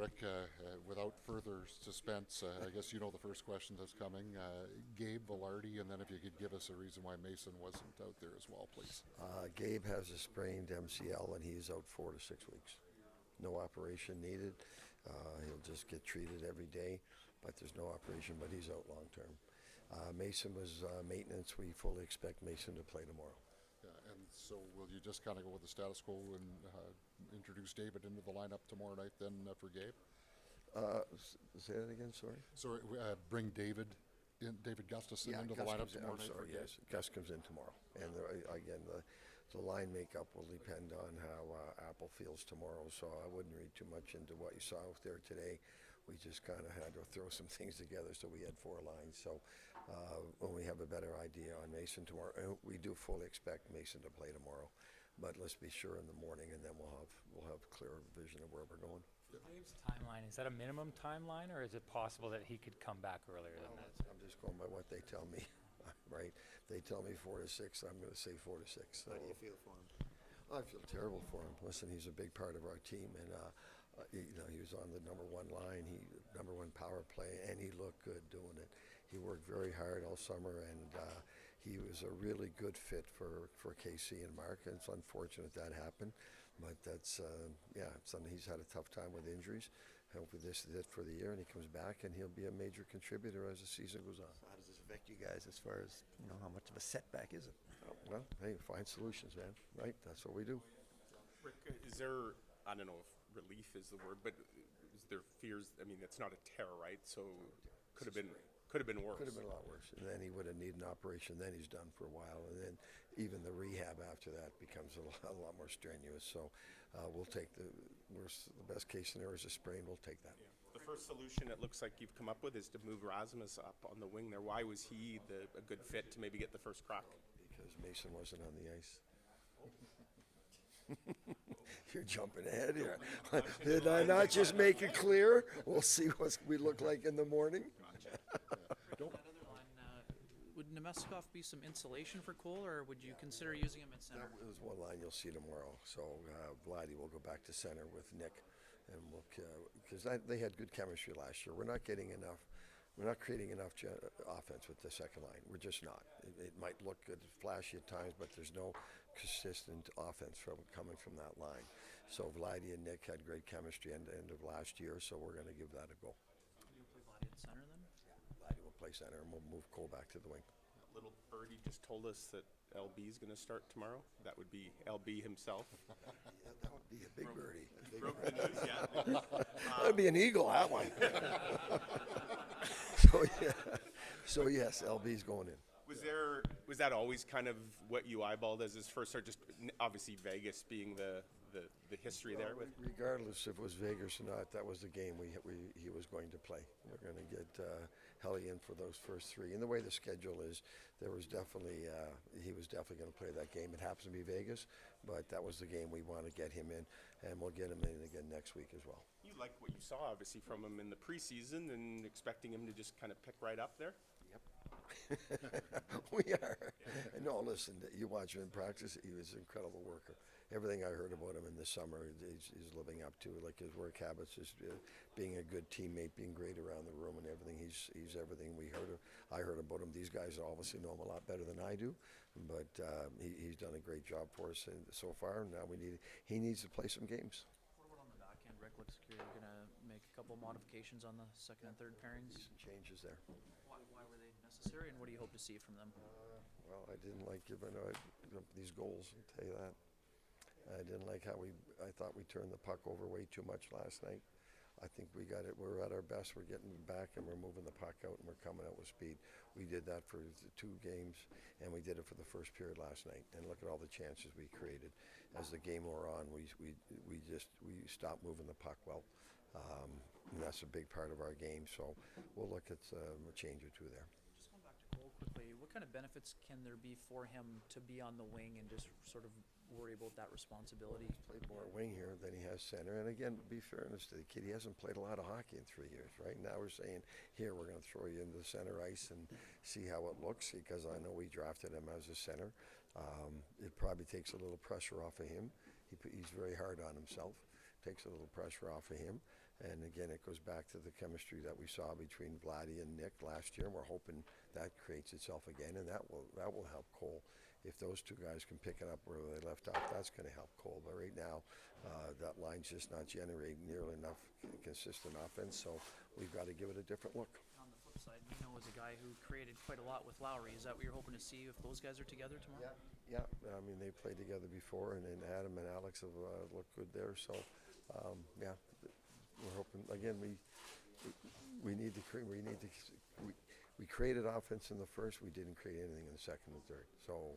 Rick, without further suspense, I guess you know the first question that's coming. Gabe Velarde, and then if you could give us a reason why Mason wasn't out there as well, please. Gabe has a sprained MCL and he's out 4 to 6 weeks. No operation needed. He'll just get treated every day, but there's no operation, but he's out long term. Mason was maintenance. We fully expect Mason to play tomorrow. Yeah, and so will you just kind of go with the status quo and introduce David into the lineup tomorrow night then for Gabe? Say that again, sorry? So bring David Gustafson into the lineup tomorrow night for Gabe? Yes. Gus comes in tomorrow. And again, the line makeup will depend on how Apple feels tomorrow, so I wouldn't read too much into what you saw out there today. We just kind of had to throw some things together, so we had 4 lines. So when we have a better idea on Mason tomorrow, we do fully expect Mason to play tomorrow. But let's be sure in the morning, and then we'll have clear vision of where we're going. Dave's timeline, is that a minimum timeline, or is it possible that he could come back earlier than that? I'm just going by what they tell me, right? They tell me 4 to 6. I'm going to say 4 to 6. So. How do you feel for him? I feel terrible for him. Listen, he's a big part of our team, and he was on the number 1 line, number 1 power play, and he looked good doing it. He worked very hard all summer, and he was a really good fit for KC and Mark. And it's unfortunate that happened, but that's something. He's had a tough time with injuries. Hopefully this is it for the year, and he comes back, and he'll be a major contributor as the season goes on. So how does this affect you guys as far as, how much of a setback is it? Well, hey, find solutions, man. Right? That's what we do. Rick, is there, I don't know if relief is the word, but is there fears? I mean, it's not a tear, right? So could have been worse. Could have been a lot worse. And then he would have needed an operation. Then he's done for a while. And then even the rehab after that becomes a lot more strenuous. So we'll take the best case scenario is a sprain. We'll take that. Yeah. The first solution it looks like you've come up with is to move Rasmus up on the wing there. Why was he a good fit to maybe get the first crack? Because Mason wasn't on the ice. You're jumping ahead here. Did I not just make it clear? We'll see what we look like in the morning. That other line, would Nemeskov be some insulation for Cole, or would you consider using him at center? There's one line you'll see tomorrow. So Vladdy will go back to center with Nick, and we'll because they had good chemistry last year. We're not getting enough. We're not creating enough offense with the second line. We're just not. It might look good, flashy at times, but there's no consistent offense coming from that line. So Vladdy and Nick had great chemistry end of last year, so we're going to give that a go. Do you play Vladdy at center then? Vladdy will play center, and we'll move Cole back to the wing. Little birdie just told us that LB is going to start tomorrow. That would be LB himself. Yeah, that would be a big birdie. Broke the news, yeah. That'd be an eagle, that one. So yes, LB's going in. Was that always kind of what you eyeballed as his first start? Just obviously Vegas being the history there with. Regardless if it was Vegas or not, that was the game he was going to play. We're going to get Helly in for those first 3. And the way the schedule is, he was definitely going to play that game. It happens to be Vegas, but that was the game we want to get him in, and we'll get him in again next week as well. You liked what you saw obviously from him in the preseason and expecting him to just kind of pick right up there. We are. No, listen, you watch him in practice, he was an incredible worker. Everything I heard about him in the summer, he's living up to, like his work habits, just being a good teammate, being great around the room and everything. He's everything I heard about him. These guys obviously know him a lot better than I do, but he's done a great job for us so far. Now he needs to play some games. What about on the back end, Rick? Looks like you're going to make a couple modifications on the second and third pairings. Some changes there. Why were they necessary, and what do you hope to see from them? Well, I didn't like giving these goals, I'll tell you that. I didn't like how I thought we turned the puck over way too much last night. I think we got it. We're at our best. We're getting back and we're moving the puck out and we're coming out with speed. We did that for the 2 games and we did it for the first period last night. And look at all the chances we created. As the game wore on, we stopped moving the puck well. And that's a big part of our game. So we'll look at a change or 2 there. Just going back to Cole quickly, what kind of benefits can there be for him to be on the wing and just sort of worry about that responsibility? He's played more wing here than he has center. And again, to be fairness to the kid, he hasn't played a lot of hockey in 3 years, right? Now we're saying, here, we're going to throw you into the center ice and see how it looks, because I know we drafted him as a center. It probably takes a little pressure off of him. He's very hard on himself. Takes a little pressure off of him. And again, it goes back to the chemistry that we saw between Vladdy and Nick last year, and we're hoping that creates itself again, and that will help Cole. If those two guys can pick it up where they left off, that's going to help Cole. But right now, that line's just not generating nearly enough consistent offense, so we've got to give it a different look. On the flip side, Nino is a guy who created quite a lot with Lowry. Is that what you're hoping to see if those guys are together tomorrow? Yeah. I mean, they played together before, and then Adam and Alex have looked good there. So, yeah, we're hoping again. We need to create. We created offense in the first. We didn't create anything in the second and third. So,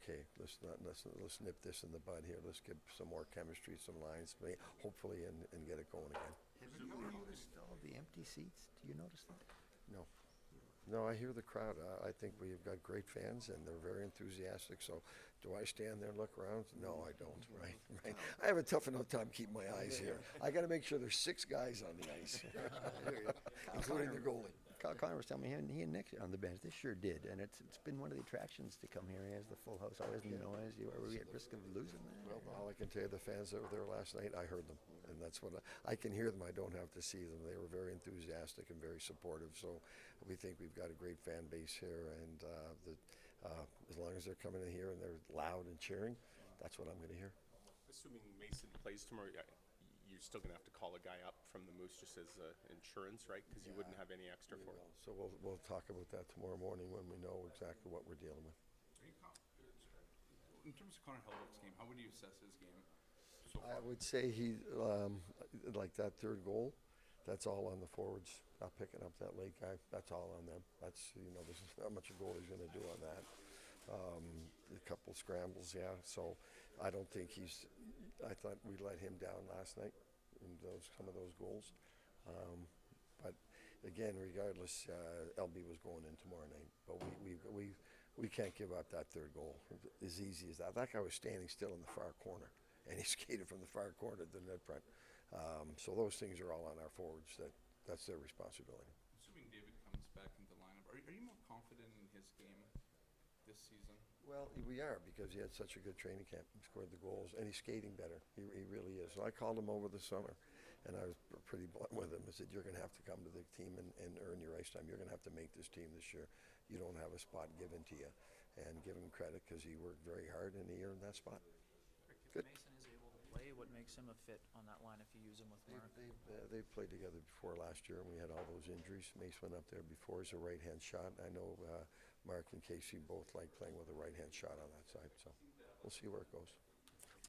okay, let's nip this in the bud here. Let's get some more chemistry, some lines, hopefully, and get it going again. Have you noticed all the empty seats? Do you notice that? No, I hear the crowd. I think we've got great fans, and they're very enthusiastic. So, do I stand there and look around? No, I don't. Right. I have a tough enough time keeping my eyes here. I got to make sure there's 6 guys on the ice, including the goalie. Kyle Connor was telling me he and Nick on the bench. They sure did, and it's been one of the attractions to come here. He has the full house, always noise. Are we at risk of losing that? Well, all I can tell you, the fans that were there last night, I heard them, and that's what I can hear them. I don't have to see them. They were very enthusiastic and very supportive. So we think we've got a great fan base here, and as long as they're coming in here and they're loud and cheering, that's what I'm going to hear. Assuming Mason plays tomorrow, you're still gonna have to call a guy up from the Moose just as insurance, right? Because you wouldn't have any extra for it. So we'll talk about that tomorrow morning when we know exactly what we're dealing with. In terms of Connor Hellebuck's game, how would you assess his game so I far? would say he, like that third goal, that's all on the forwards. Not picking up that late guy, that's all on them. That's, there's not much a goalie's going to do on that. A couple scrambles, yeah. So I don't think I thought we let him down last night in some of those goals. But again, regardless, LB was going in tomorrow night. But we can't give up that third goal as easy as that. That guy was standing still in the far corner, and he skated from the far corner to the net front. So those things are all on our forwards. That's their responsibility. Assuming David comes back into the lineup, are you more confident in his game this season? Well, we are, because he had such a good training camp. He scored the goals, and he's skating better. He really is. So I called him over the summer, and I was pretty blunt with him. I said, you're going to have to come to the team and earn your ice time. You're going to have to make this team this year. You don't have a spot given to you. And give him credit, because he worked very hard, and he earned that spot. If Good. Mason is able to play, what makes him a fit on that line if you use him with Mark? They've played together before last year, and we had all those injuries. Mace went up there before as a right-hand shot. I know Mark and Casey both like playing with a right-hand shot on that side, so we'll see where it goes.